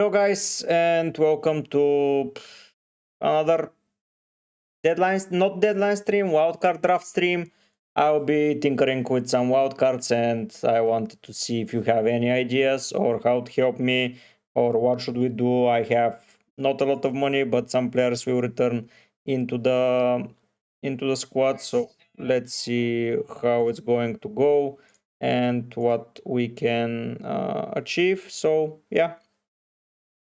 Hello guys, and welcome to another not deadline stream, wildcard draft stream. I'll be tinkering with some wildcards, and I wanted to see if you have any ideas or how to help me or what should we do. I have not a lot of money, but some players will return into the squad, so let's see how it's going to go and what we can achieve. So yeah,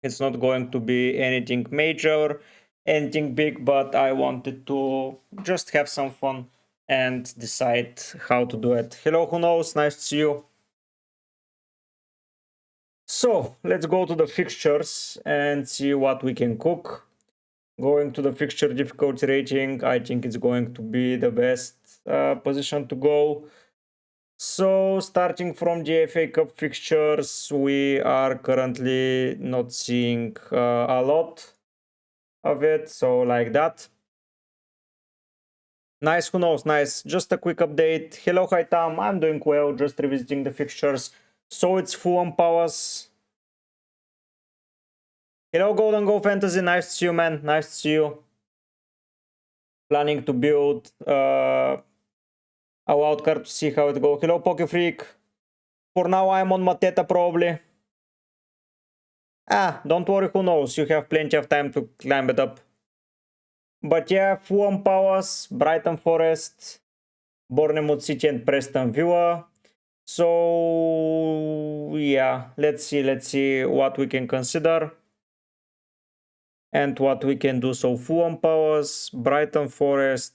it's not going to be anything major, anything big, but I wanted to just have some fun and decide how to do it. Hello, who knows? Nice to see you. So let's go to the fixtures and see what we can cook. Going to the fixture difficulty rating, I think it's going to be the best position to go. So starting from the FA Cup fixtures, we are currently not seeing a lot of it, so like that. Nice, who knows? Nice. Just a quick update. Hello, hi Tam. I'm doing well, just revisiting the fixtures. So it's Fulham Palace. Hello, Golden Goal Fantasy. Nice to see you, man. Nice to see you. Planning to build a wildcard to see how it goes. Hello, Pokefreak. For now, I'm on Mateta probably. Don't worry, who knows? You have plenty of time to climb it up. But yeah, Fulham Palace, Brighton Forest, Bournemouth City and Preston Villa. So yeah, let's see what we can consider and what we can do. So Fulham Palace, Brighton Forest,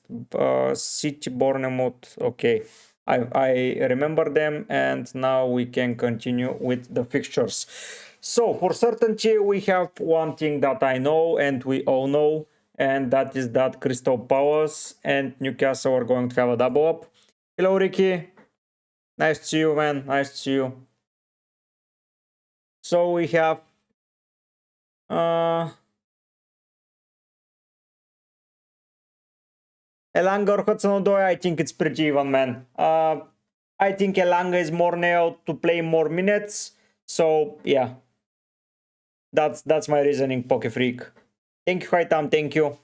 City, Bournemouth. Okay, I remember them, and now we can continue with the fixtures. So for certainty, we have one thing that I know and we all know, and that is that Crystal Palace and Newcastle are going to have a double up. Hello, Ricky. Nice to see you, man. Nice to see you. So we have Elanga or Hudson-Odoi. I think it's pretty even, man. I think Elanga is more nailed to play more minutes. So yeah, that's my reasoning, Pokefreak. Thank you, Haitam. Thank you.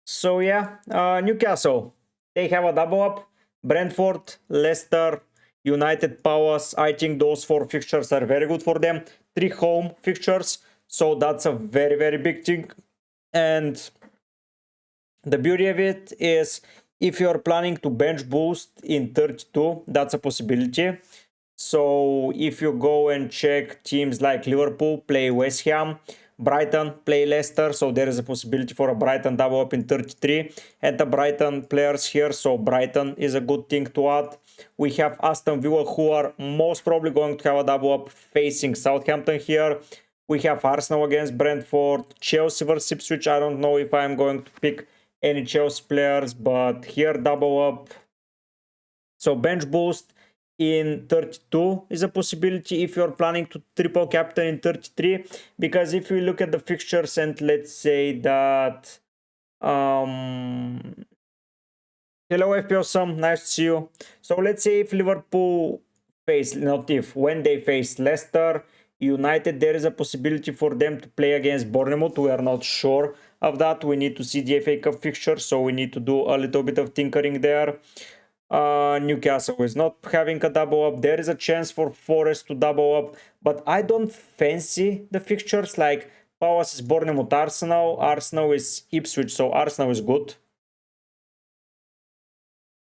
So yeah, Newcastle, they have a double up. Brentford, Leicester, United, Palace. I think those 4 fixtures are very good for them. 3 home fixtures, so that's a very, very big thing. And the beauty of it is, if you're planning to bench boost in 32, that's a possibility. So if you go and check teams like Liverpool play West Ham, Brighton play Leicester, so there is a possibility for a Brighton double up in 33 and the Brighton players here, so Brighton is a good thing to add. We have Aston Villa, who are most probably going to have a double up facing Southampton here. We have Arsenal against Brentford, Chelsea versus Ipswich. I don't know if I'm going to pick any Chelsea players, but here double up. So bench boost in 32 is a possibility if you're planning to triple captain in 33, because if you look at the fixtures and let's say that hello FPL Sam, nice to see you. So let's say if Liverpool face, when they face Leicester, United, there is a possibility for them to play against Bournemouth. We are not sure of that. We need to see the FA Cup fixture, so we need to do a little bit of tinkering there. Newcastle is not having a double up. There is a chance for Forest to double up, but I don't fancy the fixtures. Like Palace is Bournemouth, Arsenal is Ipswich, so Arsenal is good.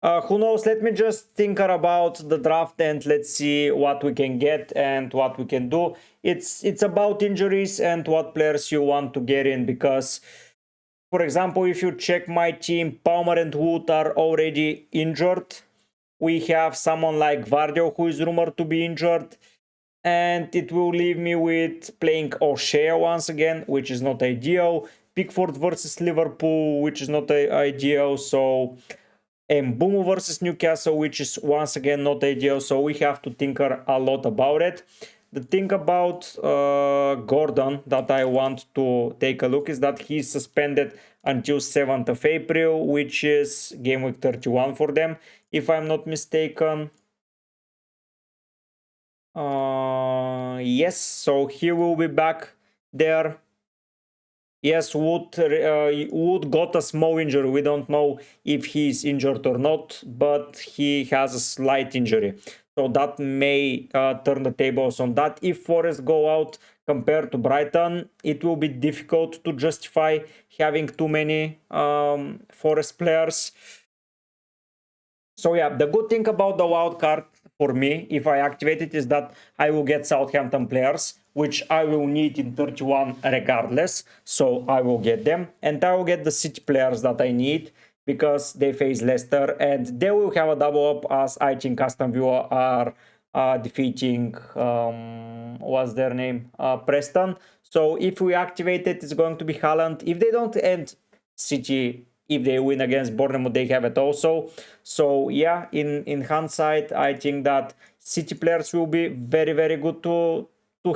Who knows? Let me just think about the draft and let's see what we can get and what we can do. It's about injuries and what players you want to get in, because for example, if you check my team, Palmer and Wood are already injured. We have someone like Vardio who is rumored to be injured. And it will leave me with playing O'Shea once again, which is not ideal. Pickford versus Liverpool, which is not ideal. So, and Mbeumo versus Newcastle, which is once again not ideal. So we have to tinker a lot about it. The thing about Gordon that I want to take a look is that he's suspended until 7th of April, which is game week 31 for them, if I'm not mistaken. Yes, so he will be back there. Yes, Wood got a small injury. We don't know if he's injured or not, but he has a slight injury. So that may turn the tables on that. If Forest go out compared to Brighton, it will be difficult to justify having too many Forest players. So yeah, the good thing about the wild card for me, if I activate it, is that I will get Southampton players, which I will need in 31 regardless. So I will get them, and I will get the City players that I need because they face Leicester, and they will have a double up as I think Aston Villa are defeating what's their name, Preston. So if we activate it, it's going to be Haaland. If they don't, and City, if they win against Bournemouth, they have it also. So yeah, in hindsight, I think that City players will be very, very good to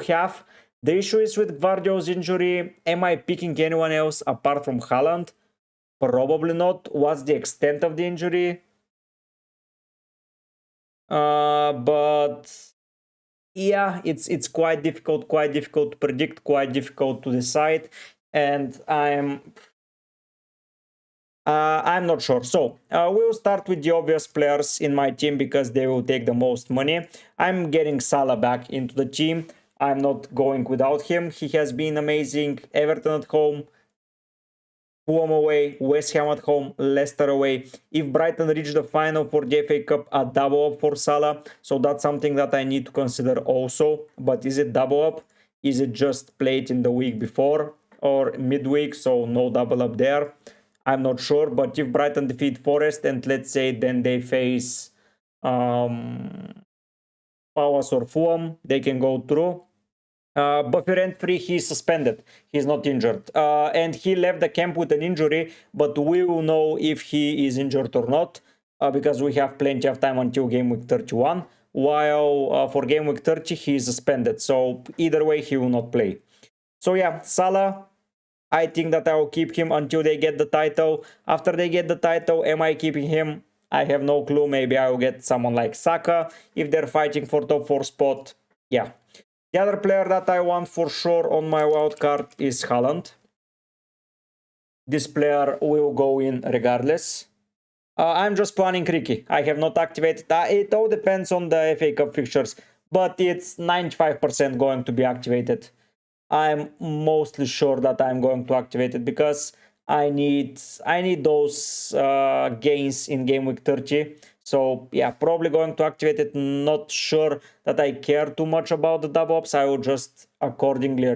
have. The issue is with Guardiola's injury. Am I picking anyone else apart from Haaland? Probably not. What's the extent of the injury? But yeah, it's quite difficult to predict, quite difficult to decide, and I'm not sure. So we'll start with the obvious players in my team because they will take the most money. I'm getting Salah back into the team. I'm not going without him. He has been amazing. Everton at home, Fulham away, West Ham at home, Leicester away. If Brighton reach the final for the FA Cup, a double up for Salah. So that's something that I need to consider also. But is it double up? Is it just played in the week before or midweek? So no double up there. I'm not sure, but if Brighton defeat Forest and let's say then they face Palace or Fulham, they can go through. Buffy rent-free, he's suspended. He's not injured. And he left the camp with an injury, but we will know if he is injured or not because we have plenty of time until game week 31. While for game week 30, he is suspended. So either way, he will not play. So yeah, Salah, I think that I will keep him until they get the title. After they get the title, am I keeping him? I have no clue. Maybe I will get someone like Saka if they're fighting for top 4 spot. Yeah. The other player that I want for sure on my wildcard is Haaland. This player will go in regardless. I'm just planning Ricky. I have not activated. It all depends on the FA Cup fixtures, but it's 95% going to be activated. I'm mostly sure that I'm going to activate it because I need those gains in game week 30. So yeah, probably going to activate it. Not sure that I care too much about the double ups. I will just accordingly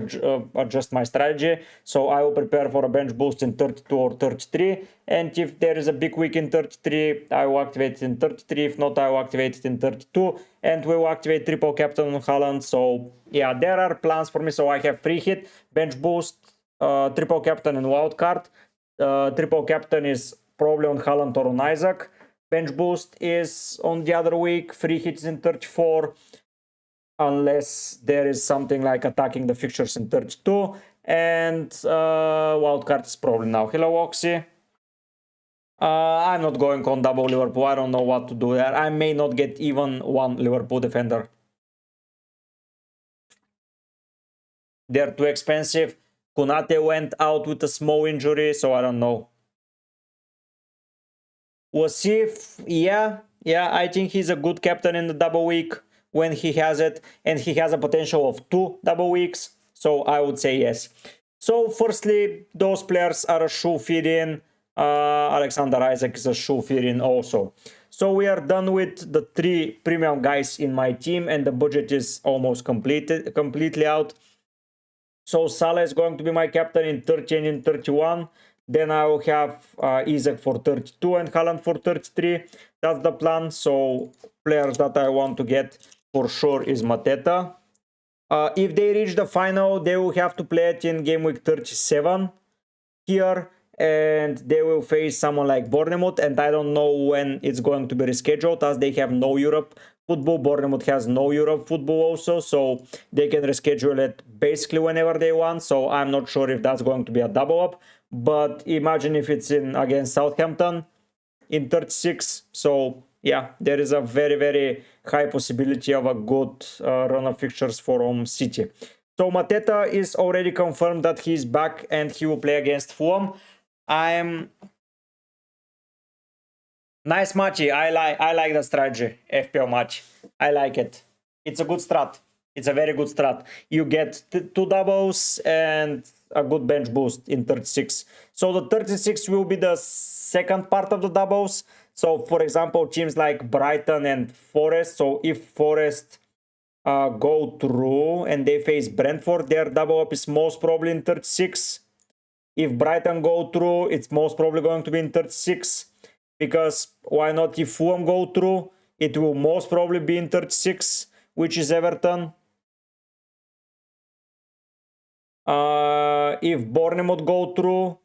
adjust my strategy. So I will prepare for a bench boost in 32 or 33. And if there is a big week in 33, I will activate it in 33. If not, I will activate it in 32. And we will activate triple captain on Haaland. So yeah, there are plans for me. So I have free hit, bench boost, triple captain and wildcard. Triple captain is probably on Haaland or on Isaac. Bench boost is on the other week. Free hits in 34. Unless there is something like attacking the fixtures in 32. And wildcard is probably now. Hello, Oxy. I'm not going on double Liverpool. I don't know what to do there. I may not get even one Liverpool defender. They're too expensive. Konate went out with a small injury, so I don't know. Wasif, yeah, I think he's a good captain in the double week when he has it, and he has a potential of 2 double weeks, so I would say yes. So firstly, those players are a shoe fit in. Alexander Isaac is a shoe fit in also. So we are done with the 3 premium guys in my team, and the budget is almost completely out. So Salah is going to be my captain in 30 and in 31. Then I will have Isaac for 32 and Haaland for 33. That's the plan. So players that I want to get for sure is Mateta. If they reach the final, they will have to play it in game week 37 here. And they will face someone like Bournemouth. And I don't know when it's going to be rescheduled as they have no Europe football. Bournemouth has no Europe football also. So they can reschedule it basically whenever they want. So I'm not sure if that's going to be a double up. But imagine if it's in against Southampton in 36. So yeah, there is a very, very high possibility of a good run of fixtures from City. So Mateta is already confirmed that he's back and he will play against Fulham. Nice matchy. I like the strategy, FPL match. I like it. It's a good strat. It's a very good strat. You get 2 doubles and a good bench boost in 36. So the 36 will be the second part of the doubles. So for example, teams like Brighton and Forest. So if Forest go through and they face Brentford, their double up is most probably in 36. If Brighton go through, it's most probably going to be in 36. Because why not, if Fulham go through, it will most probably be in 36, which is Everton. If Bournemouth go through,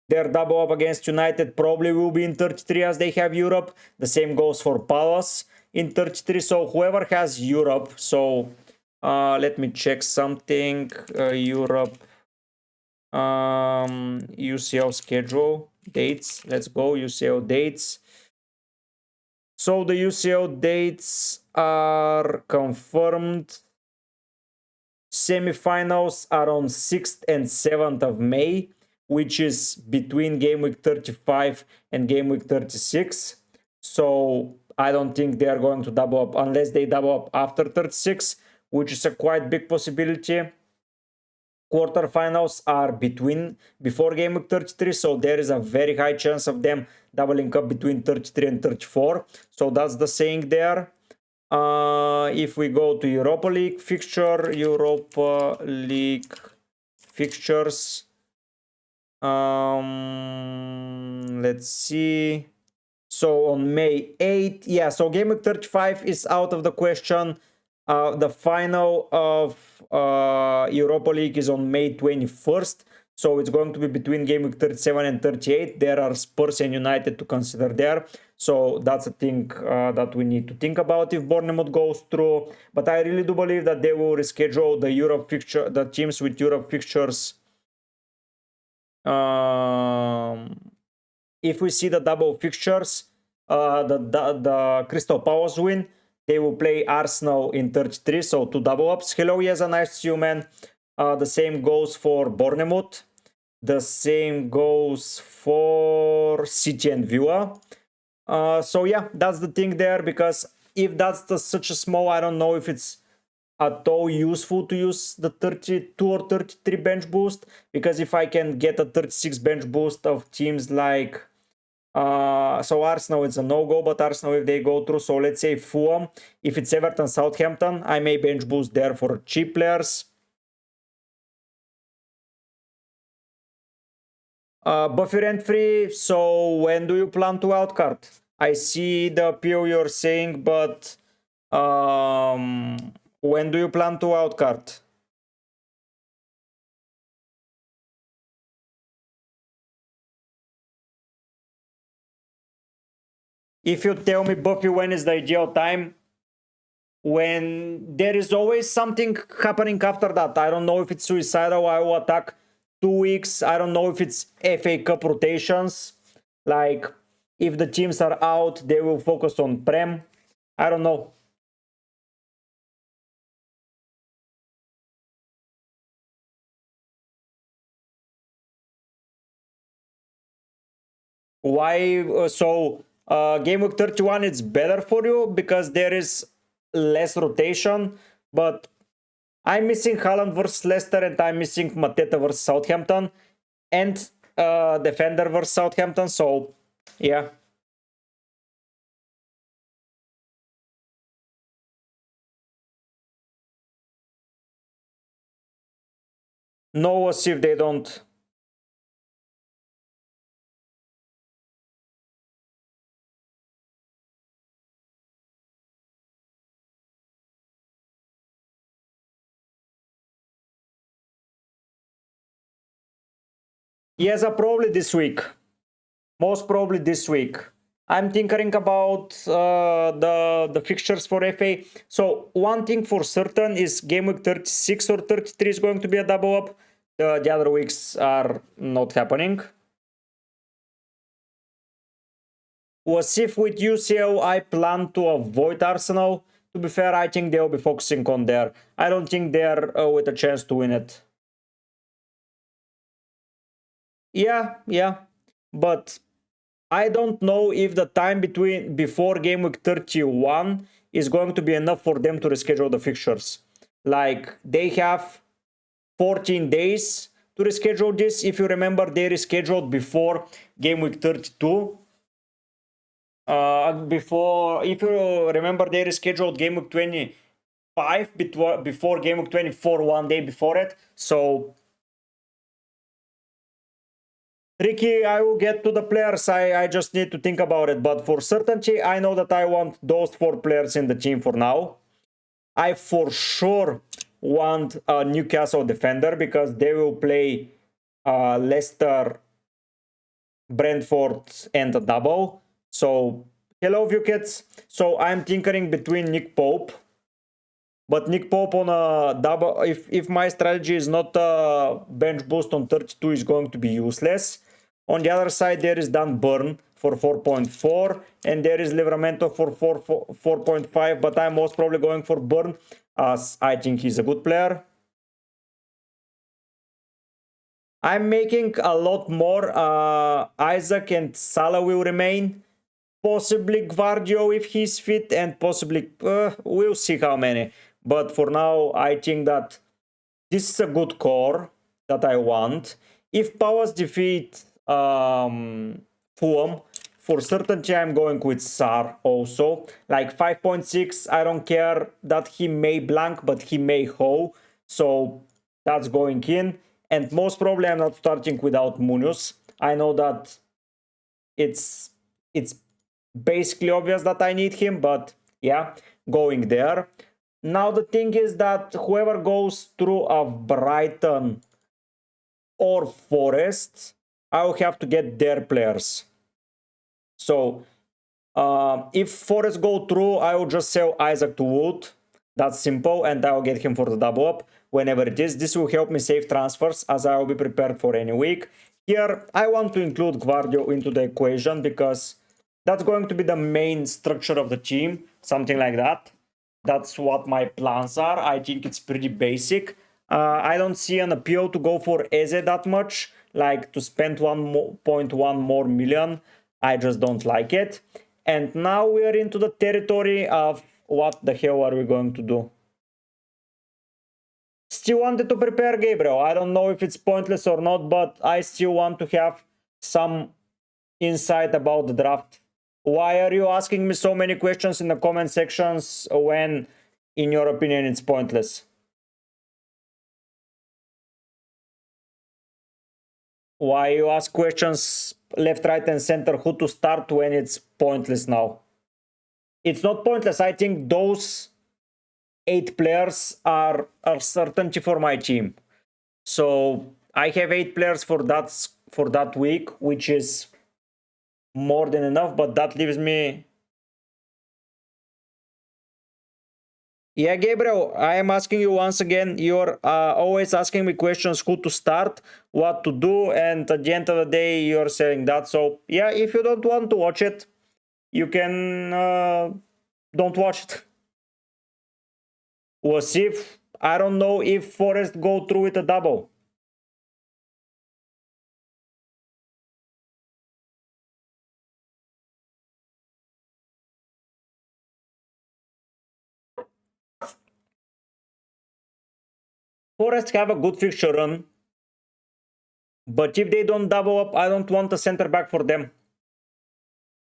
their double up against United probably will be in 33 as they have Europe. The same goes for Palace in 33. So whoever has Europe, so let me check something. Europe UCL schedule dates. Let's go UCL dates. So the UCL dates are confirmed. Semifinals are on 6th and 7th of May, which is between game week 35 and game week 36. So I don't think they are going to double up unless they double up after 36, which is a quite big possibility. Quarterfinals are before game week 33, so there is a very high chance of them doubling up between 33 and 34. So that's the saying there. If we go to Europa League fixtures, let's see. So on May 8th, yeah, so game week 35 is out of the question. The final of Europa League is on May 21st. So it's going to be between game week 37 and 38. There are Spurs and United to consider there. So that's a thing that we need to think about if Bournemouth goes through. But I really do believe that they will reschedule the Europe fixture, the teams with Europe fixtures. If we see the double fixtures, the Crystal Palace win, they will play Arsenal in 33, so 2 double ups. Hello, yes, a nice to see you, man. The same goes for Bournemouth. The same goes for City and Villa. So yeah, that's the thing there, because if that's such a small, I don't know if it's at all useful to use the 32 or 33 bench boost, because if I can get a 36 bench boost of teams like so Arsenal, it's a no-go, but Arsenal, if they go through, so let's say Fulham, if it's Everton, Southampton, I may bench boost there for cheap players. Buffy rent-free, so when do you plan to wildcard? I see the appeal you're saying, but when do you plan to wildcard? If you tell me, Buffy, when is the ideal time? When there is always something happening after that. I don't know if it's suicidal, I will attack 2 weeks. I don't know if it's FA Cup rotations. Like, if the teams are out, they will focus on Prem. I don't know. Why? So, game week 31, it's better for you because there is less rotation. But I'm missing Haaland versus Leicester, and I'm missing Mateta versus Southampton, and defender versus Southampton. So, yeah. No, see if they don't. Yes, probably this week. Most probably this week. I'm thinking about the fixtures for FA. So one thing for certain is game week 36 or 33 is going to be a double up. The other weeks are not happening. Was if with UCL I plan to avoid Arsenal. To be fair, I think they'll be focusing on there. I don't think they're with a chance to win it. Yeah. But I don't know if the time before game week 31 is going to be enough for them to reschedule the fixtures. Like, they have 14 days to reschedule this. If you remember, they rescheduled before game week 32. If you remember, they rescheduled game week 25 before game week 24, 1 day before it. So, Ricky, I will get to the players. I just need to think about it. But for certainty, I know that I want those 4 players in the team for now. I for sure want a Newcastle defender because they will play Leicester, Brentford, and a double. So, hello, you kids. So, I'm tinkering between Nick Pope. But Nick Pope on a double, if my strategy is not a bench boost on 32, is going to be useless. On the other side, there is Dan Burn for 4.4, and there is Livramento for 4.5, but I'm most probably going for Burn, as I think he's a good player. I'm making a lot more. Isaac and Salah will remain. Possibly Gvardio if he's fit, and possibly, we'll see how many. But for now, I think that this is a good core that I want. If Palace defeat Fulham, for certainty I'm going with Sar also. Like 5.6, I don't care that he may blank, but he may hoe. So that's going in. And most probably I'm not starting without Munoz. I know that it's basically obvious that I need him, but yeah, going there. Now the thing is that whoever goes through of Brighton or Forest, I will have to get their players. So if Forest go through, I will just sell Isaac to Wood. That's simple, and I will get him for the double up whenever it is. This will help me save transfers, as I will be prepared for any week. Here, I want to include Gvardio into the equation because that's going to be the main structure of the team, something like that. That's what my plans are. I think it's pretty basic. I don't see an appeal to go for Eze that much, like to spend 1.1 more million. I just don't like it. And now we are into the territory of what the hell are we going to do? Still wanted to prepare Gabriel. I don't know if it's pointless or not, but I still want to have some insight about the draft. Why are you asking me so many questions in the comment sections when, in your opinion, it's pointless? Why you ask questions left, right, and center who to start when it's pointless now? It's not pointless. I think those 8 players are certainty for my team. So I have 8 players for that week, which is more than enough, but that leaves me. Yeah, Gabriel, I am asking you once again. You're always asking me questions, who to start, what to do, and at the end of the day, you're saying that. So yeah, if you don't want to watch it, you can don't watch it. Was if, I don't know if Forest go through with a double. Forest have a good fixture run, but if they don't double up, I don't want a center back for them.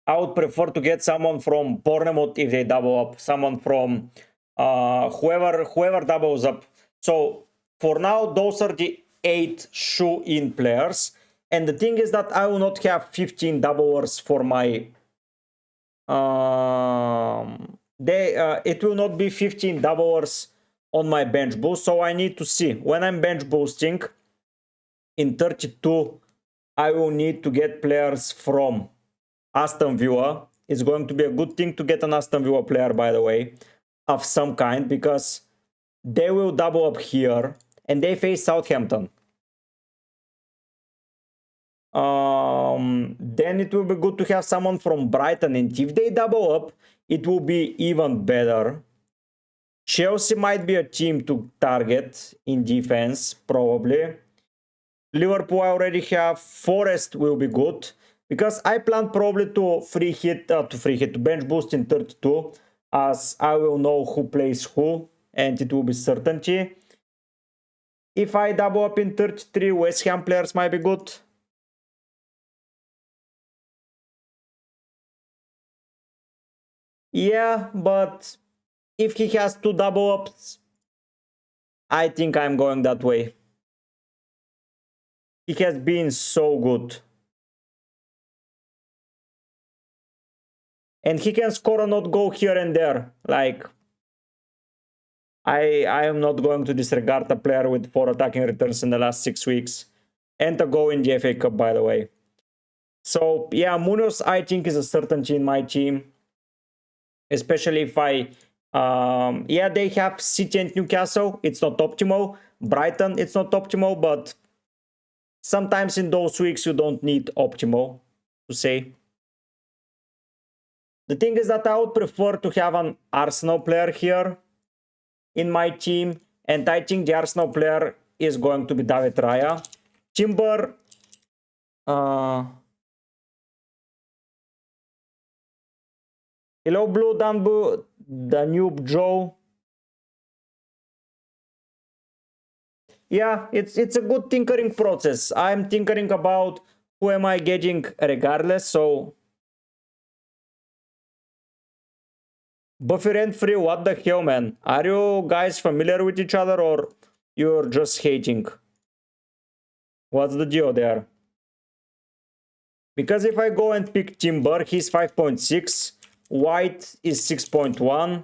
I would prefer to get someone from Bournemouth if they double up, someone from whoever doubles up. So for now, those are the 8 shoe-in players. And the thing is that I will not have 15 doublers for my... it will not be 15 doublers on my bench boost. So I need to see. When I'm bench boosting, in 32, I will need to get players from Aston Villa. It's going to be a good thing to get an Aston Villa player, by the way, of some kind, because they will double up here and they face Southampton. then it will be good to have someone from Brighton, and if they double up, it will be even better. Chelsea might be a team to target in defense, probably. Liverpool I already have. Forest will be good, because I plan probably to to bench boost in 32, as I will know who plays who, and it will be certainty. If I double up in 33, West Ham players might be good. Yeah, but if he has two double ups, I think I'm going that way. He has been so good. And he can score or not go here and there. Like, I am not going to disregard a player with 4 attacking returns in the last 6 weeks. And a goal in the FA Cup, by the way. So, yeah, Munoz, I think, is a certainty in my team. Especially if I... yeah, they have City and Newcastle. It's not optimal. Brighton, it's not optimal, but sometimes in those weeks you don't need optimal, to say. The thing is that I would prefer to have an Arsenal player here in my team, and I think the Arsenal player is going to be David Raya. Timber, hello Blue Danbu, the noob Joe. Yeah, it's a good tinkering process. I'm tinkering about who am I getting regardless, so... Buffy rent-free, what the hell, man? Are you guys familiar with each other, or you're just hating? What's the deal there? Because if I go and pick Timber, he's 5.6, White is 6.1,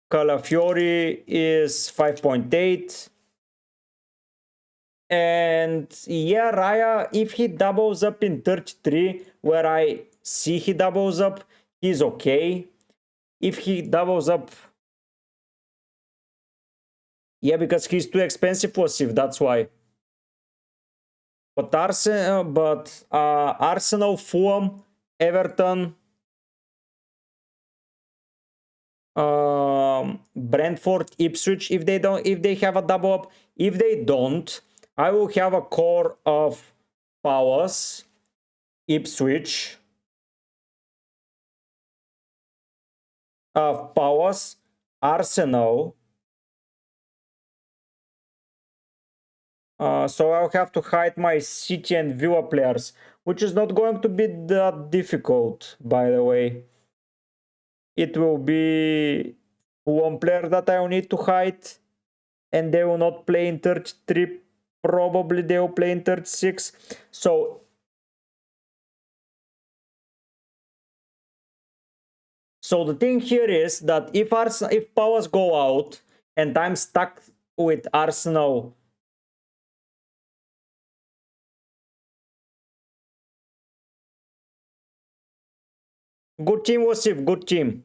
Calafiori is 5.8, and yeah, Raya, if he doubles up in 33, where I see he doubles up, he's okay. If he doubles up... Yeah, because he's too expensive for Civ, that's why. But Arsenal, Fulham, Everton, Brentford, Ipswich, if they have a double up. If they don't, I will have a core of Palace, Ipswich, Arsenal. So I'll have to hide my City and Villa players, which is not going to be that difficult, by the way. It will be one player that I will need to hide, and they will not play in 33. Probably they will play in 36. So the thing here is that if Palace go out and I'm stuck with Arsenal, good team, Wasif, good team.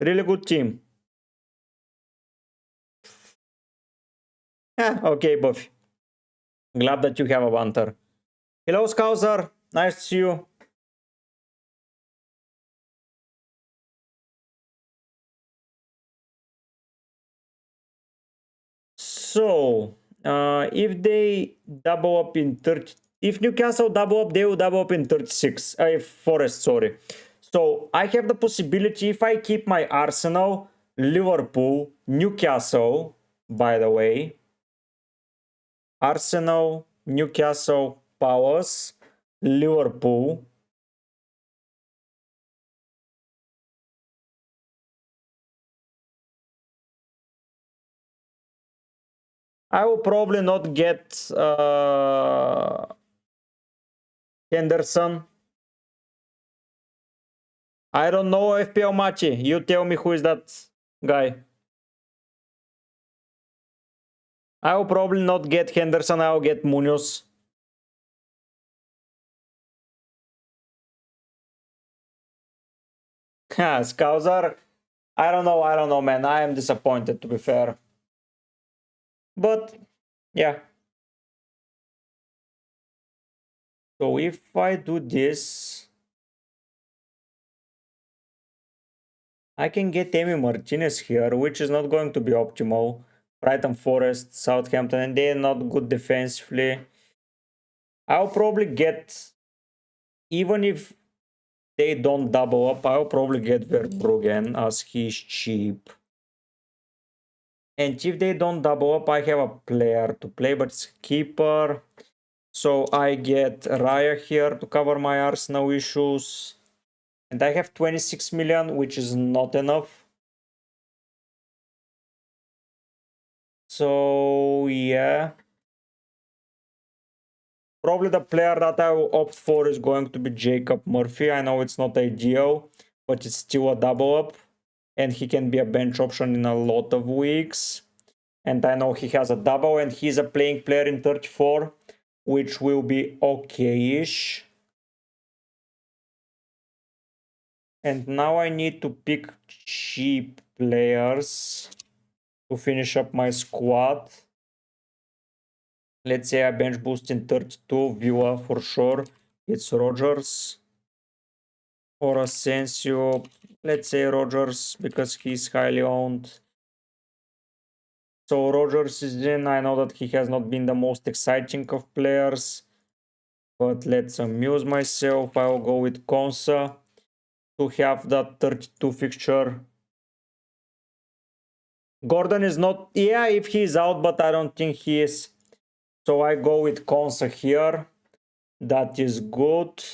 Really good team. Okay, Buffy. Glad that you have a banter. Hello, Scouser. Nice to see you. So, if they double up in 30... If Newcastle double up, they will double up in 36. Forest, sorry. So, I have the possibility, if I keep my Arsenal, Liverpool, Newcastle, by the way. Arsenal, Newcastle, Palace, Liverpool. I will probably not get Henderson. I don't know FPL Machi. You tell me who is that guy. I will probably not get Henderson. I will get Munoz. Scousar. I don't know, man. I am disappointed, to be fair. But, yeah. So if I do this, I can get Emi Martinez here, which is not going to be optimal. Brighton Forest, Southampton, and they're not good defensively. I'll probably get, even if they don't double up, I'll probably get Verbruggen as he's cheap. And if they don't double up, I have a player to play, but it's keeper. So I get Raya here to cover my Arsenal issues. And I have 26 million, which is not enough. So yeah. Probably the player that I will opt for is going to be Jacob Murphy. I know it's not ideal, but it's still a double up. And he can be a bench option in a lot of weeks. And I know he has a double and he's a playing player in 34, which will be okay-ish. And now I need to pick cheap players to finish up my squad. Let's say I bench boost in 32, Villa for sure. It's Rodgers or Asensio. Let's say Rodgers because he's highly owned. So Rodgers is in. I know that he has not been the most exciting of players, but let's amuse myself. I will go with Konsa to have that 32 fixture. Gordon is not, yeah, if he's out, but I don't think he is. So I go with Konsa here. That is good.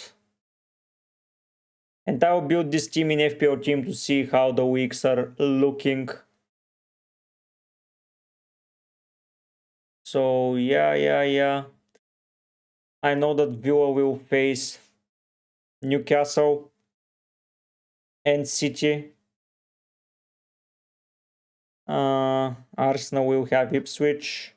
And I will build this team in FPL team to see how the weeks are looking. So yeah. I know that Villa will face Newcastle and City. Arsenal will have Ipswich.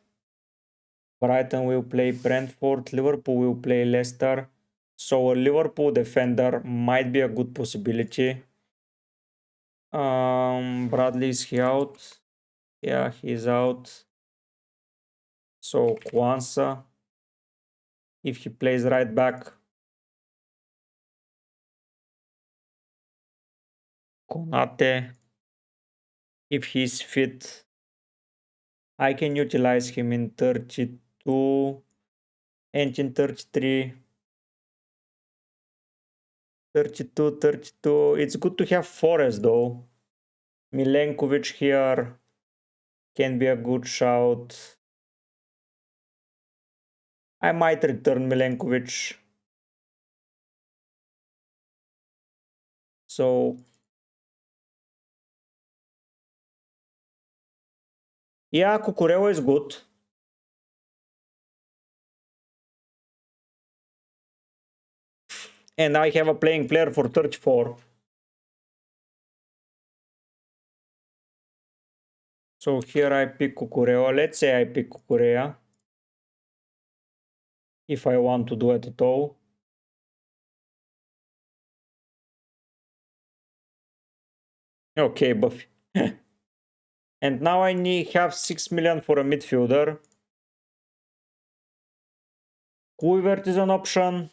Brighton will play Brentford. Liverpool will play Leicester. So a Liverpool defender might be a good possibility. Bradley, is he out? Yeah, he's out. So Kwanzaa, if he plays right back. Konate, if he's fit. I can utilize him in 32 and in 33. 32. It's good to have Forest though. Milenkovic here can be a good shout. I might return Milenkovic. So yeah, Cucurella is good. And I have a playing player for 34. So here I pick Cucurella. Let's say I pick Cucurella. If I want to do it at all. Okay, Buffy. And now I have 6 million for a midfielder. Kluivert is an option.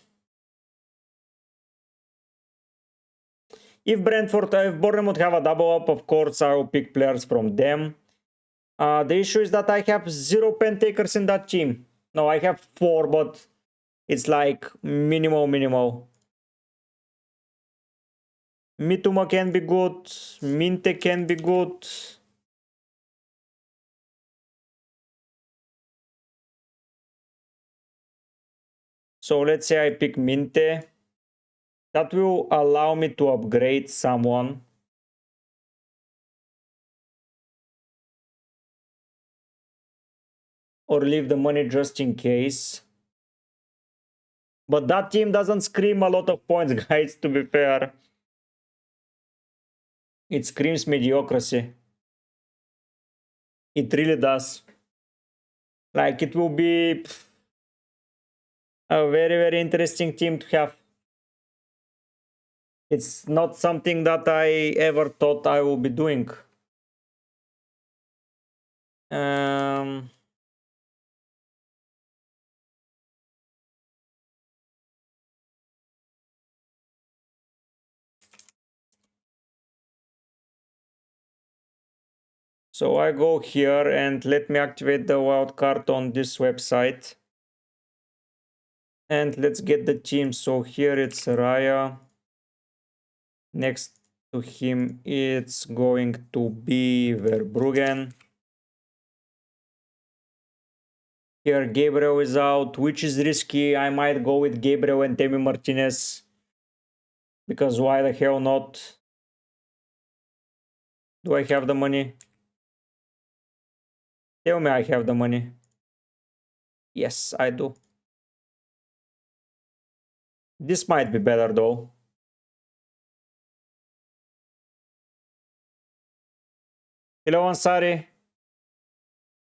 If Bournemouth have a double up, of course I will pick players from them. The issue is that I have 0 pen takers in that team. No, I have 4, but it's like minimal. Mituma can be good. Minte can be good. So let's say I pick Minte. That will allow me to upgrade someone. Or leave the money just in case. But that team doesn't scream a lot of points, guys, to be fair. It screams mediocrity. It really does. Like, it will be a very interesting team to have. It's not something that I ever thought I will be doing. Um, So I go here and let me activate the wildcard on this website. And let's get the team. So here it's Raya. Next to him it's going to be Verbruggen. Here Gabriel is out, which is risky. I might go with Gabriel and Temi Martinez. Because why the hell not? Do I have the money? Tell me I have the money. Yes, I do. This might be better though. Hello Ansari.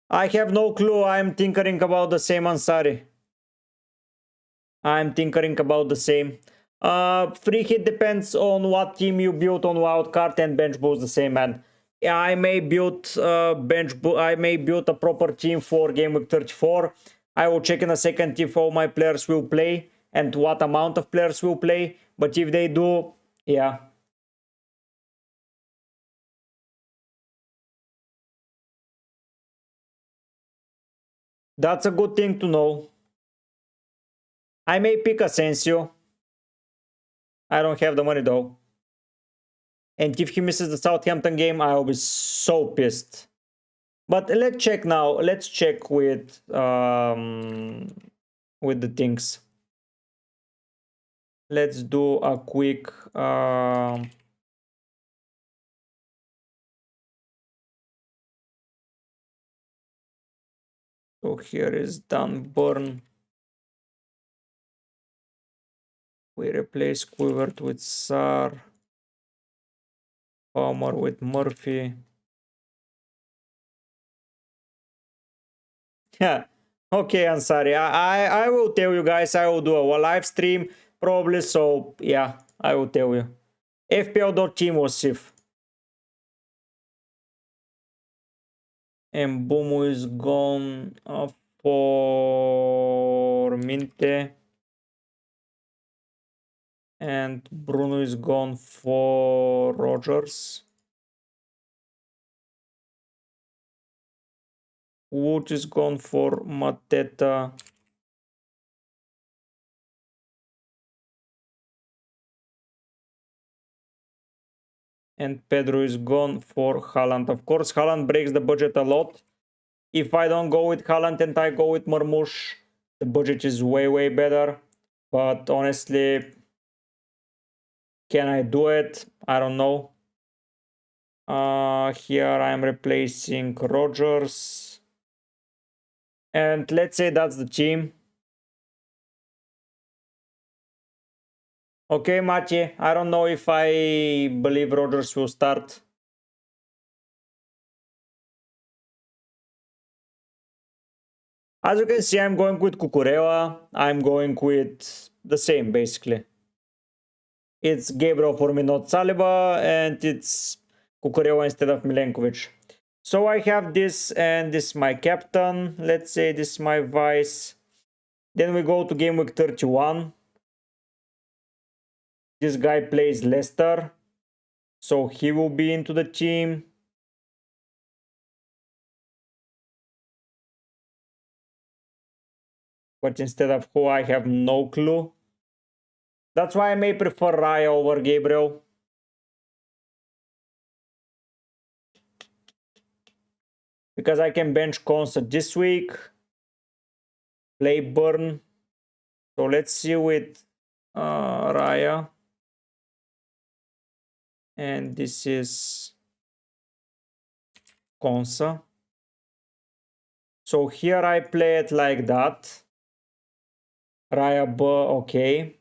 I have no clue. I'm tinkering about the same, Ansari. I'm tinkering about the same. Free hit depends on what team you built on wildcard, and bench boost the same, man. Yeah, I may build I may build a proper team for game week 34. I will check in a second if all my players will play and what amount of players will play. But if they do, yeah. That's a good thing to know. I may pick Asensio. I don't have the money though. And if he misses the Southampton game, I will be so pissed. But let's check now. Let's check with the things. Let's do a quick so here is Dunburn. We replace Quivert with Sar. Palmer with Murphy. Yeah. Okay, Ansari. I will tell you guys. I will do a live stream probably. So yeah, I will tell you. FPL.team was safe. And Bumu is gone for Minte. And Bruno is gone for Rogers. Wood is gone for Mateta. And Pedro is gone for Haaland. Of course, Haaland breaks the budget a lot. If I don't go with Haaland and I go with Marmoush, the budget is way, way better. But honestly, can I do it? I don't know. Here I'm replacing Rogers. And let's say that's the team. Okay, Mati, I don't know if I believe Rogers will start. As you can see, I'm going with Cucurella. I'm going with the same, basically. It's Gabriel for me, not Saliba, and it's Cucurella instead of Milenkovic. So I have this, and this is my captain. Let's say this is my vice. Then we go to game week 31. This guy plays Leicester, so he will be into the team. But instead of who, I have no clue. That's why I may prefer Raya over Gabriel. Because I can bench Concert this week. Play Burn. So let's see with Raya. And this is Consa. So here I play it like that. Raya, okay.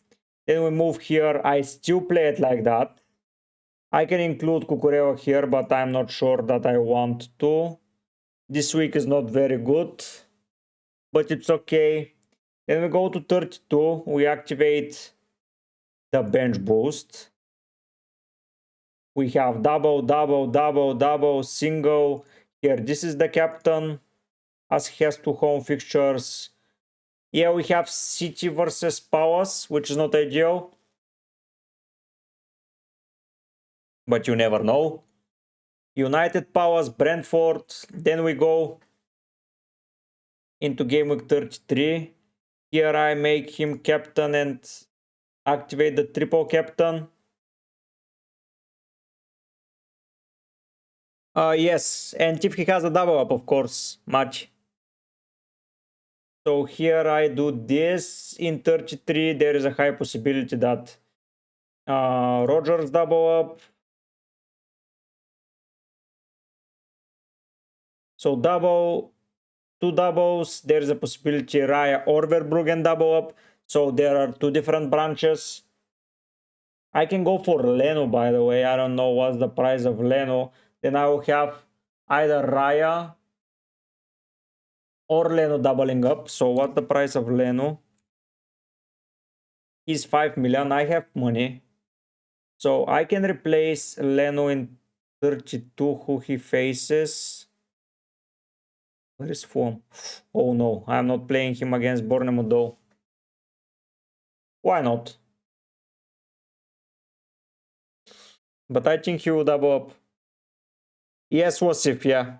Then we move here. I still play it like that. I can include Cucurella here, but I'm not sure that I want to. This week is not very good, but it's okay. Then we go to 32. We activate the bench boost. We have double, double, double, double, single. Here, this is the captain, as he has 2 home fixtures. Yeah, we have City versus Palace, which is not ideal. But you never know. United Powers, Brentford. Then we go into game week 33. Here I make him captain and activate the triple captain. Yes, and if he has a double up, of course, match. So here I do this. In 33, there is a high possibility that Rogers double up. So double, two doubles. There is a possibility Raya or Verbruggen double up. So there are two different branches. I can go for Leno, by the way. I don't know what's the price of Leno. Then I will have either Raya or Leno doubling up. So what's the price of Leno? He's 5 million. I have money. So I can replace Leno in 32 who he faces. Where is form? Oh no, I'm not playing him against Bournemouth though. Why not? But I think he will double up. Yes, Wasif, yeah.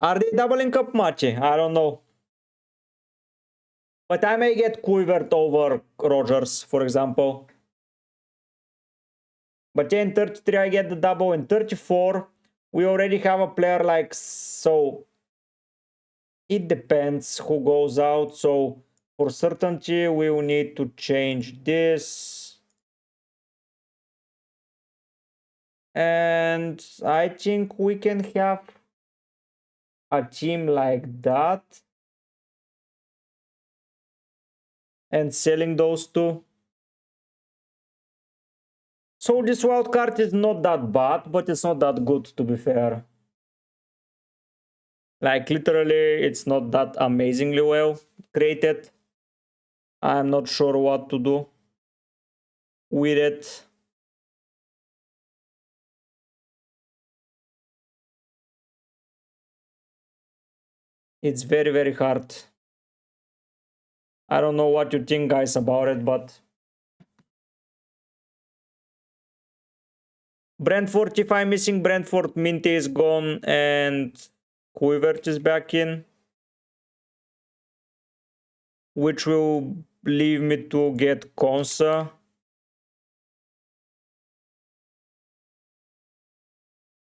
Are they doubling up much? I don't know. But I may get Kluivert over Rogers, for example. But in 33 I get the double. In 34 we already have a player like, so it depends who goes out. So for certainty we will need to change this. And I think we can have a team like that. And selling those two. So this wild card is not that bad, but it's not that good, to be fair. Like literally, it's not that amazingly well created. I'm not sure what to do with it. It's very, very hard. I don't know what you think, guys, about it, but Brentford, if I'm missing Brentford, Minty is gone and Kluivert is back in, which will leave me to get Konsa.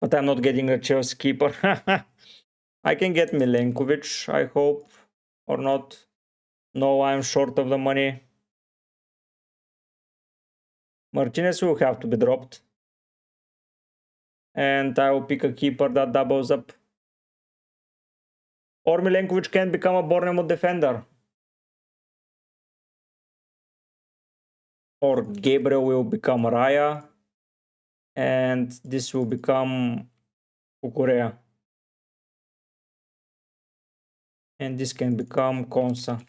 But I'm not getting a Chelsea keeper. I can get Milenkovic, I hope, or not. No, I'm short of the money. Martinez will have to be dropped. And I will pick a keeper that doubles up. Or Milenkovic can become a Bournemouth defender. Or Gabriel will become Raya. And this will become Kukurea. And this can become Konsa.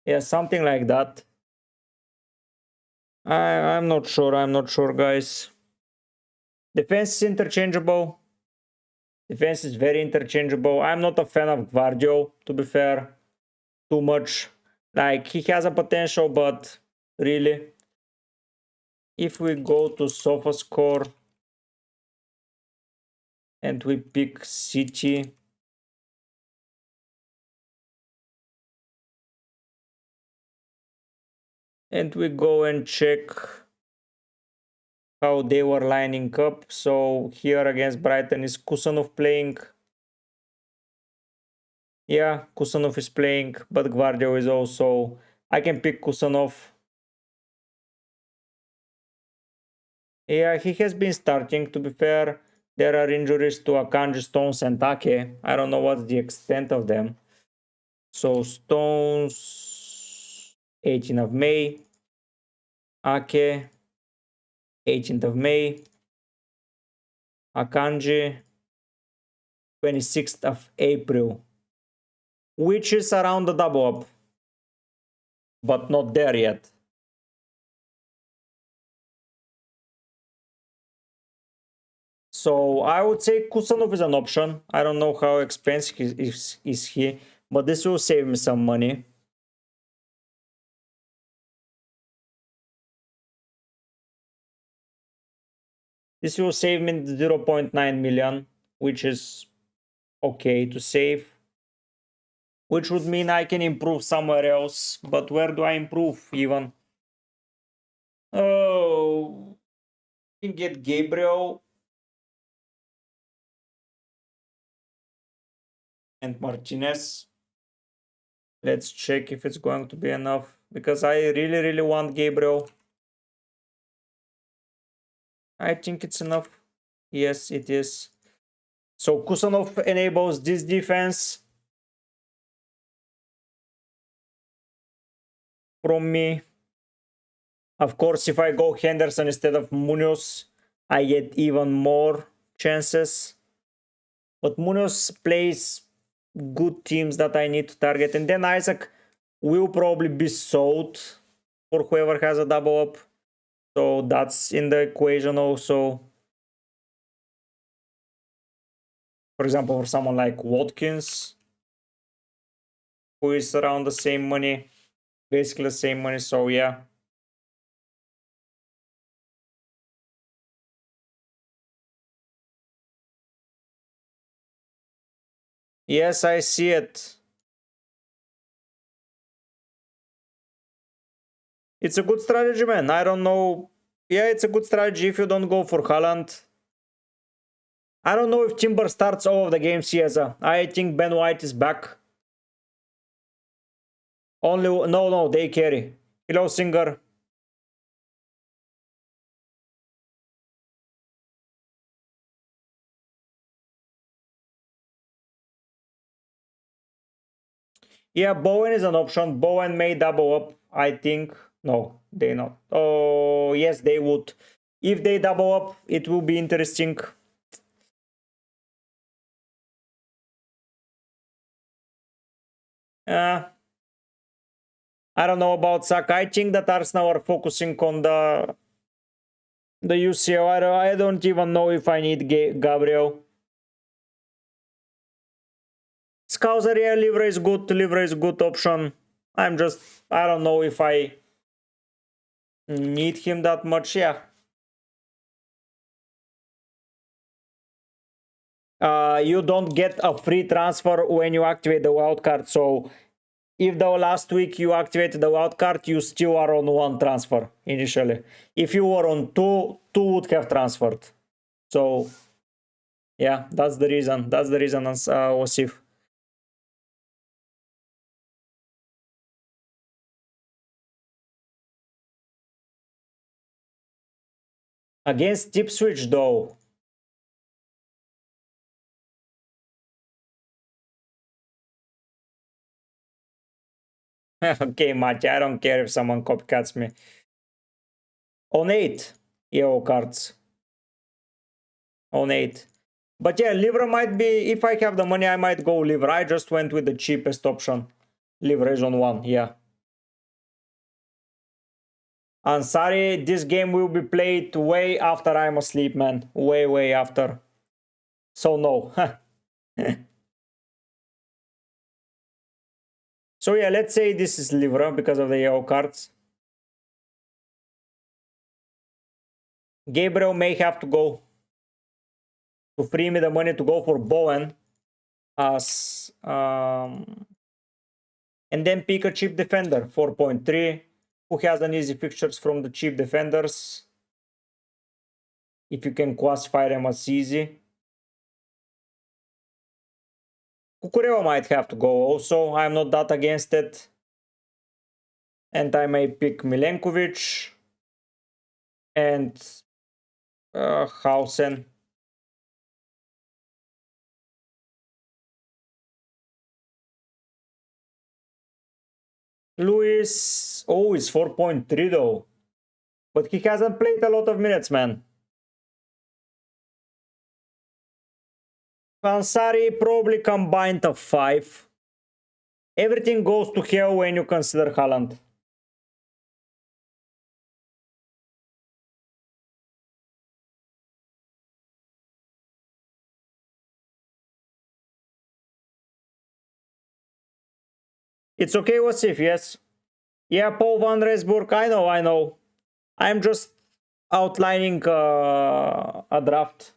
Yeah, something like that. I'm not sure, guys. Defense is interchangeable. Defense is very interchangeable. I'm not a fan of Gvardio, to be fair. Too much. Like, he has a potential, but really. If we go to SofaScore and we pick City, and we go and check how they were lining up. So here against Brighton is Kusanov playing. Yeah, Kusanov is playing, but Gvardio is also... I can pick Kusanov. Yeah, he has been starting, to be fair. There are injuries to Akanji, Stones, and Take. I don't know what's the extent of them. So Stones, 18th of May. Ake, 18th of May. Akanji, 26th of April. Which is around the double up. But not there yet. So I would say Kusanov is an option. I don't know how expensive is he, but this will save me some money. This will save me 0.9 million, which is okay to save. Which would mean I can improve somewhere else. But where do I improve even? Oh, I can get Gabriel and Martinez. Let's check if it's going to be enough. Because I really, really want Gabriel. I think it's enough. Yes, it is. So Kusanov enables this defense from me. Of course, if I go Henderson instead of Munoz, I get even more chances. But Munoz plays good teams that I need to target. And then Isaac will probably be sold for whoever has a double up. So that's in the equation also. For example, for someone like Watkins, who is around the same money, basically the same money. So yeah. Yes, I see it. It's a good strategy, man. I don't know. Yeah, it's a good strategy if you don't go for Haaland. I don't know if Timber starts all of the games here. I think Ben White is back. Only no, they carry. Hello, Singer. Yeah, Bowen is an option. Bowen may double up, I think. No, they not. Oh, yes, they would. If they double up, it will be interesting. I don't know about Saka. I think that Arsenal are focusing on the UCL. I don't even know if I need Gabriel. Scouser, yeah, Livre is good. Livre is good option. I don't know if I need him that much. Yeah. You don't get a free transfer when you activate the wildcard. So if the last week you activated the wildcard, you still are on one transfer initially. If you were on two would have transferred. So yeah, that's the reason. That's the reason, Osif. Against Deep Switch though. Okay, Mati, I don't care if someone copycats me. On 8 yellow cards. On 8. But yeah, Livre might be, if I have the money, I might go Livre. I just went with the cheapest option. Livre is on 1, yeah. Ansari, this game will be played way after I'm asleep, man. Way after. So no. So yeah, let's say this is Livre because of the yellow cards. Gabriel may have to go to free me the money to go for Bowen. As and then pick a cheap defender, 4.3. Who has an easy fixtures from the cheap defenders? If you can classify them as easy. Kukureva might have to go also. I'm not that against it. And I may pick Milenkovic and Hausen. Luis, oh, it's 4.3 though. But he hasn't played a lot of minutes, man. Ansari probably combined a 5. Everything goes to hell when you consider Haaland. It's okay, Wasif, yes. Yeah, Paul van Resburg, I know. I'm just outlining a draft.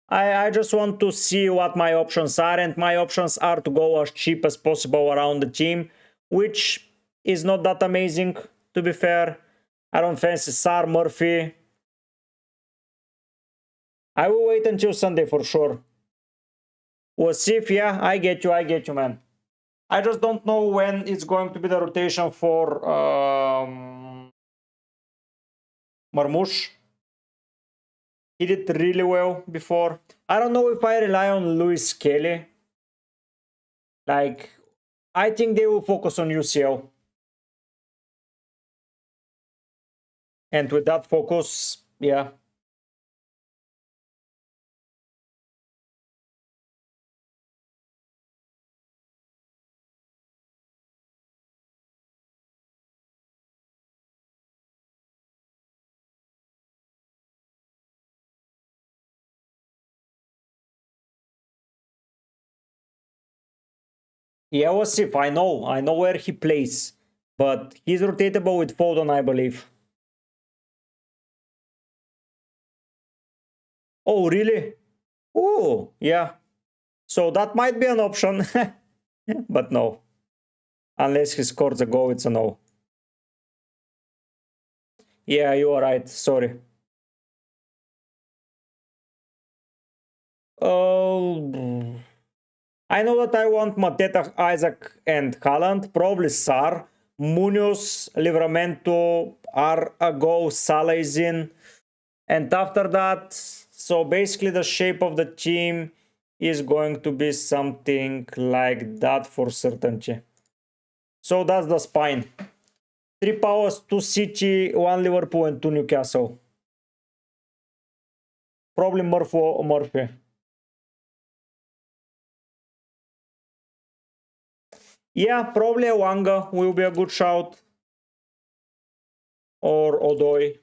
I just want to see what my options are, and my options are to go as cheap as possible around the team, which is not that amazing, to be fair. I don't fancy Sar, Murphy. I will wait until Sunday for sure. Wasif, yeah, I get you, man. I just don't know when it's going to be the rotation for Marmoush. He did really well before. I don't know if I rely on Luis Kelly. Like, I think they will focus on UCL. And with that focus, yeah. Yeah, Wasif, I know where he plays. But he's rotatable with Foden, I believe. Oh, really? Oh, yeah. So that might be an option. But no. Unless he scores a goal, it's a no. Yeah, you are right. Sorry. Oh, I know that I want Mateta, Isaac, and Haaland. Probably Sar. Munoz, Livramento are a go. Salah is in. And after that, so basically the shape of the team is going to be something like that for certainty. So that's the spine. 3 Powers, 2 City, 1 Liverpool, and 2 Newcastle. Probably Murphy. Yeah, probably Wanga will be a good shout. Or Odoi.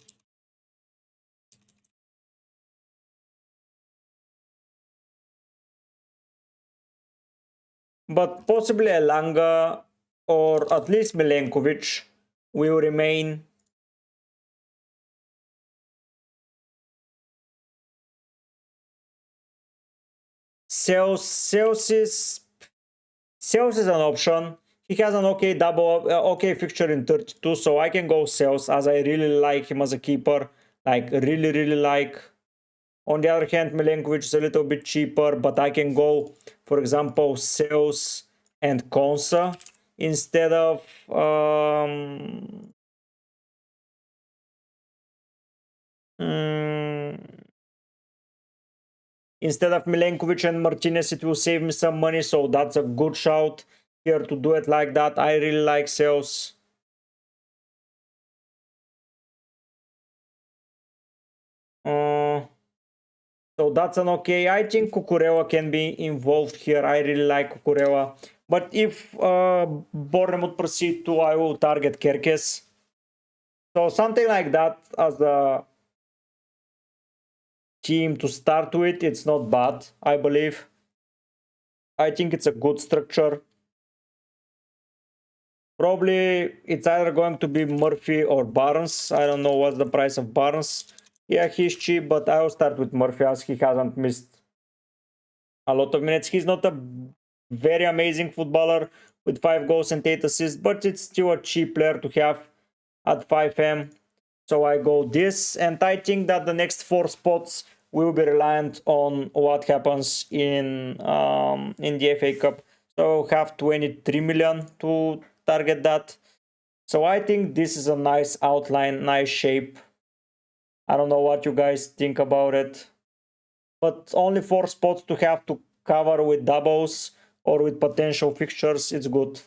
But possibly Elanga or at least Milenkovic will remain. Sales is an option. He has an okay fixture in 32, so I can go Sales as I really like him as a keeper. Like really like. On the other hand, Milenkovic is a little bit cheaper, but I can go, for example, Sales and Konsa instead of instead of Milenkovic and Martinez. It will save me some money, so that's a good shout here to do it like that. I really like Sales. So that's an okay. I think Cucurella can be involved here. I really like Cucurella. But if Bournemouth proceed to, I will target Kerkes. So something like that as a team to start with, it's not bad, I believe. I think it's a good structure. Probably it's either going to be Murphy or Barnes. I don't know what's the price of Barnes. Yeah, he's cheap, but I will start with Murphy as he hasn't missed a lot of minutes. He's not a very amazing footballer with 5 goals and 8 assists, but it's still a cheap player to have at 5M. So I go this, and I think that the next 4 spots will be reliant on what happens in the FA Cup. So I'll have 23 million to target that. So I think this is a nice outline, nice shape. I don't know what you guys think about it. But only 4 spots to have to cover with doubles or with potential fixtures, it's good.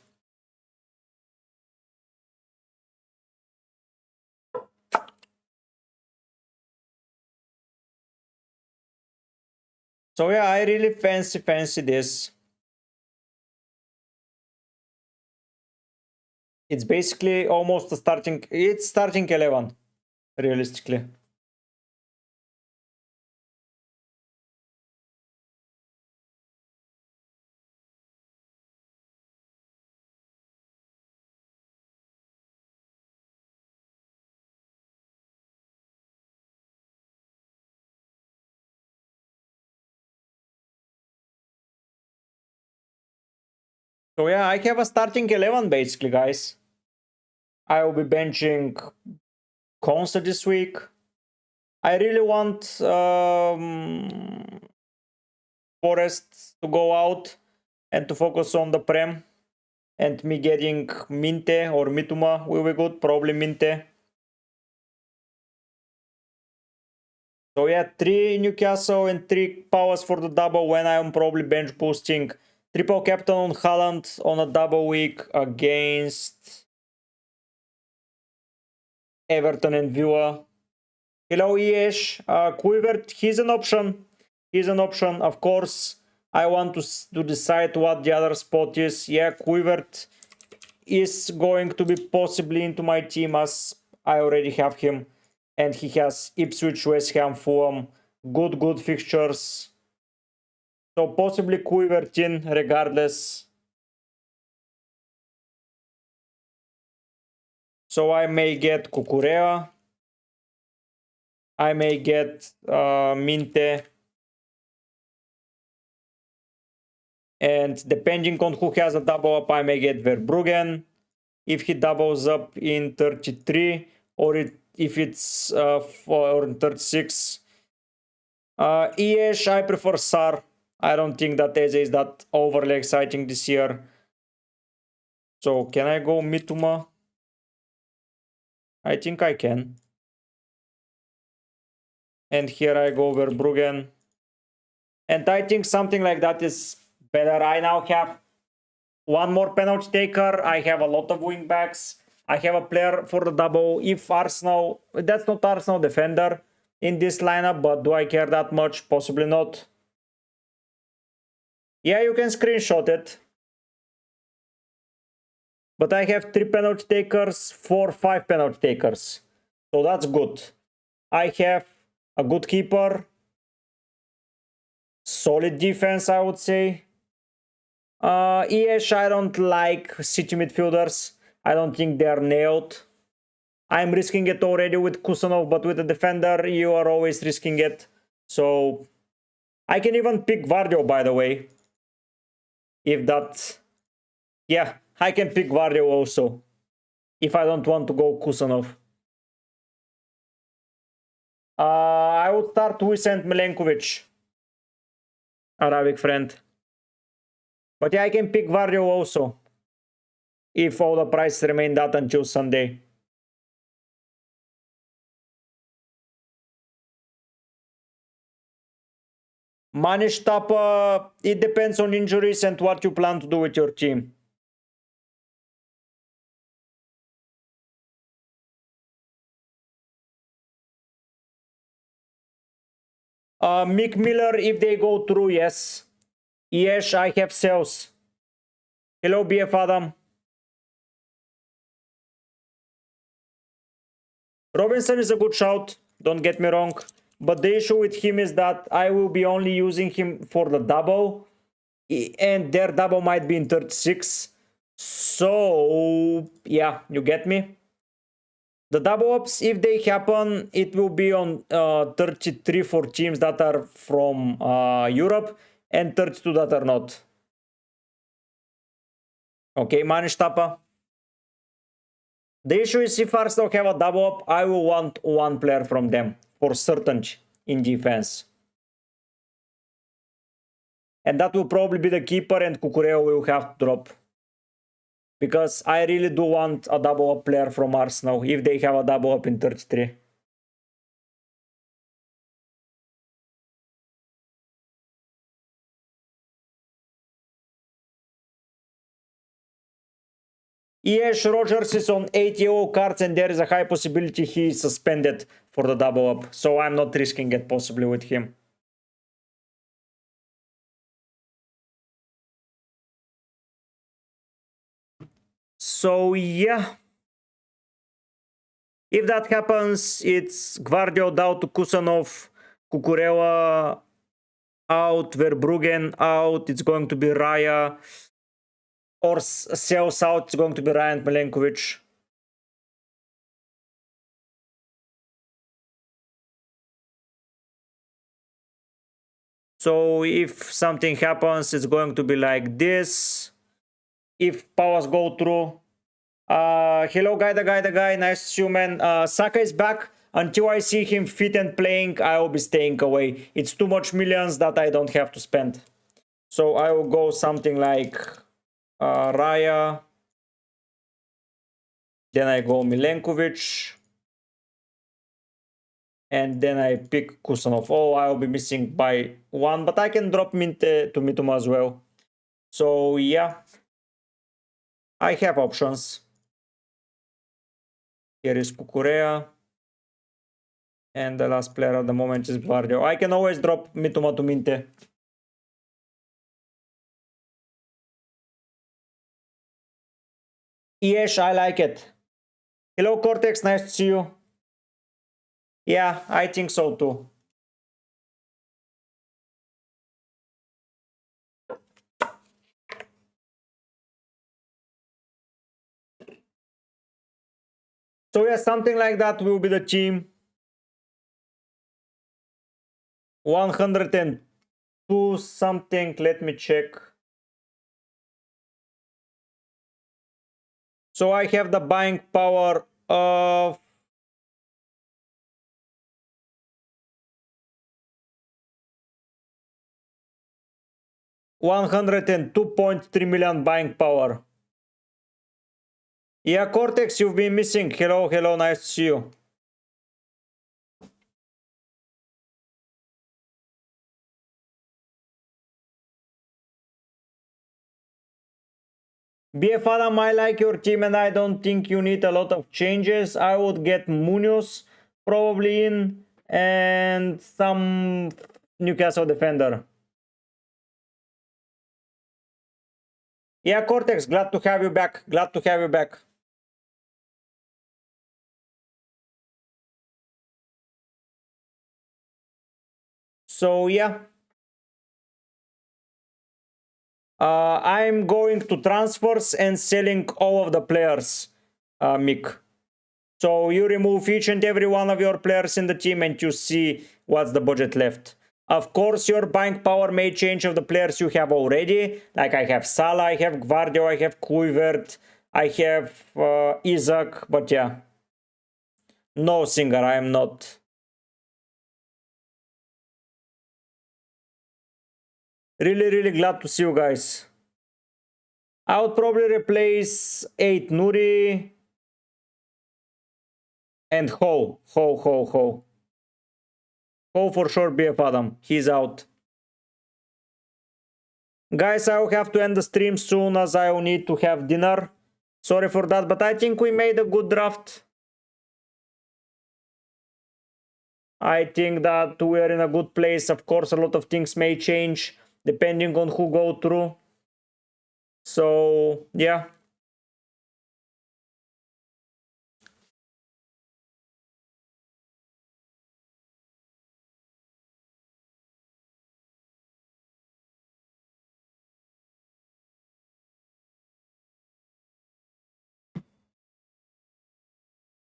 So yeah, I really fancy this. It's basically almost a starting 11, realistically. So yeah, I have a starting 11 basically, guys. I will be benching Consta this week. I really want Forest to go out and to focus on the Prem. And me getting Minte or Mituma will be good, probably Minte. So yeah, 3 Newcastle and 3 powers for the double when I'm probably bench boosting. Triple captain on Haaland on a double week against Everton and Villa. Hello, Yesh. Kluivert, he's an option. He's an option, of course. I want to decide what the other spot is. Yeah, Kluivert is going to be possibly into my team as I already have him. And he has Ipswich, West Ham, Fulham. Good fixtures. So possibly Kluivert in regardless. So I may get Cucurella. I may get Minte. And depending on who has a double up, I may get Verbruggen. If he doubles up in 33 or if it's or in 36. Esh, I prefer Sar. I don't think that Eze is that overly exciting this year. So can I go Mituma? I think I can. And here I go Verbruggen. And I think something like that is better. I now have one more penalty taker. I have a lot of wing backs. I have a player for the double. If Arsenal, that's not Arsenal defender in this lineup, but do I care that much? Possibly not. Yeah, you can screenshot it. But I have 3 penalty takers, 5 penalty takers. So that's good. I have a good keeper. Solid defense, I would say. I don't like City midfielders. I don't think they are nailed. I'm risking it already with Kusanov, but with a defender, you are always risking it. So I can even pick Vardio, by the way. If that... Yeah, I can pick Vardio also. If I don't want to go Kusanov. I would start with St. Milenkovic. Arabic friend. But yeah, I can pick Vardio also. If all the prices remain that until Sunday. Manage Tapa, it depends on injuries and what you plan to do with your team. Mick Miller, if they go through, yes. Yes, I have sales. Hello, BF Adam. Robinson is a good shout, don't get me wrong. But the issue with him is that I will be only using him for the double. And their double might be in 36. So, yeah, you get me? The double ups, if they happen, it will be on 33 for teams that are from Europe and 32 that are not. Okay, Manish Tapa. The issue is if Arsenal have a double up, I will want one player from them for certain in defense. And that will probably be the keeper, and Cucurella will have to drop. Because I really do want a double up player from Arsenal if they have a double up in 33. Yes, Rogers is on 8 yellow cards and there is a high possibility he is suspended for the double up. So I'm not risking it possibly with him. So yeah. If that happens, it's Gvardio down to Kusanov, Cucurella out, Verbruggen out, it's going to be Raya. Or sales out, it's going to be Ryan Milenkovic. So if something happens, it's going to be like this. if powers go through. Hello, guy, the guy. Nice to see you, man. Saka is back. Until I see him fit and playing, I will be staying away. It's too much millions that I don't have to spend. So I will go something like Raya. Then I go Milenkovic. And then I pick Kusanov. Oh, I will be missing by one, but I can drop Minte to Mitoma as well. So yeah, I have options. Here is Cucurea. And the last player at the moment is Vardio. I can always drop Mitoma to Minte. Yes, I like it. Hello, Cortex. Nice to see you. Yeah, I think so too. So yeah, something like that will be the team. 102 something. Let me check. So I have the buying power of 102.3 million buying power. Yeah, Cortex, you've been missing. Hello, nice to see you. BF Adam, I like your team and I don't think you need a lot of changes. I would get Munoz probably in and some Newcastle defender. Yeah, Cortex, glad to have you back. Glad to have you back. So yeah, I'm going to transfers and selling all of the players, Mick. So you remove each and every one of your players in the team and you see what's the budget left. Of course, your buying power may change of the players you have already. Like I have Salah, I have Gvardio, I have Kluivert, I have Isaac, but yeah. No, Singer, I am not. Really glad to see you guys. I would probably replace 8 Nuri and Ho for sure, BF Adam. He's out. Guys, I will have to end the stream soon as I will need to have dinner. Sorry for that, but I think we made a good draft. I think that we are in a good place. Of course, a lot of things may change depending on who go through. So, yeah.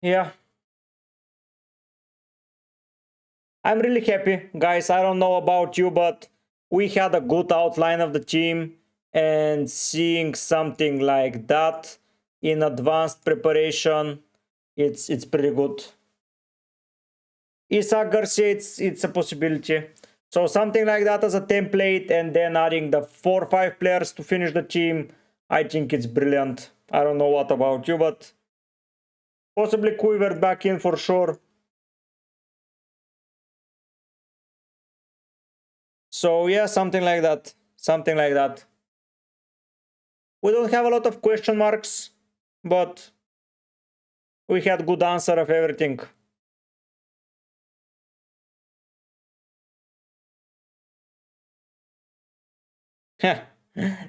Yeah. I'm really happy, guys. I don't know about you, but we had a good outline of the team, and seeing something like that in advanced preparation, it's pretty good. Isaac Garcia, it's a possibility. So something like that as a template, and then adding the 4 or 5 players to finish the team, I think it's brilliant. I don't know what about you, but possibly Kluivert back in for sure. So yeah, something like that. Something like that. We don't have a lot of question marks, but we had good answer of everything.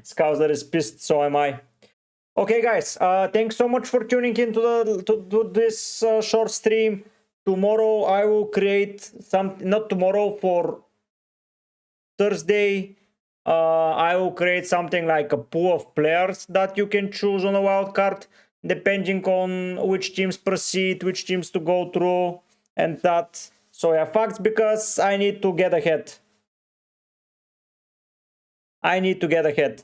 Scouser is pissed, so am I. Okay, guys, thanks so much for tuning in to this short stream. Tomorrow I will create some, not tomorrow, for Thursday. I will create something like a pool of players that you can choose on a wildcard, depending on which teams proceed, which teams to go through, and that. So yeah, facts, because I need to get ahead. I need to get ahead.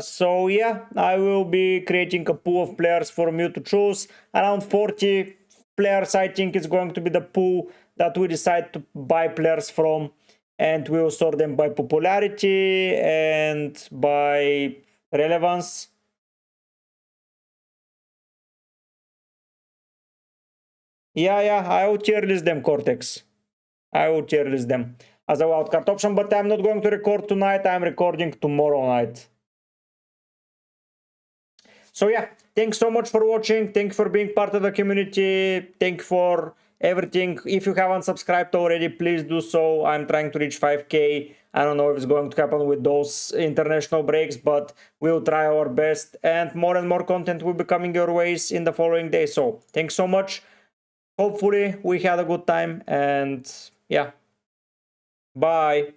So yeah, I will be creating a pool of players for you to choose. Around 40 players, I think, is going to be the pool that we decide to buy players from, and we will sort them by popularity and by relevance. Yeah, I will tier list them, Cortex. I will tier list them as a wildcard option, but I'm not going to record tonight. I'm recording tomorrow night. So yeah, thanks so much for watching. Thank you for being part of the community. Thank you for everything. If you haven't subscribed already, please do so. I'm trying to reach 5k. I don't know if it's going to happen with those international breaks, but we'll try our best, and more content will be coming your ways in the following days. So thanks so much. Hopefully we had a good time, and yeah, bye.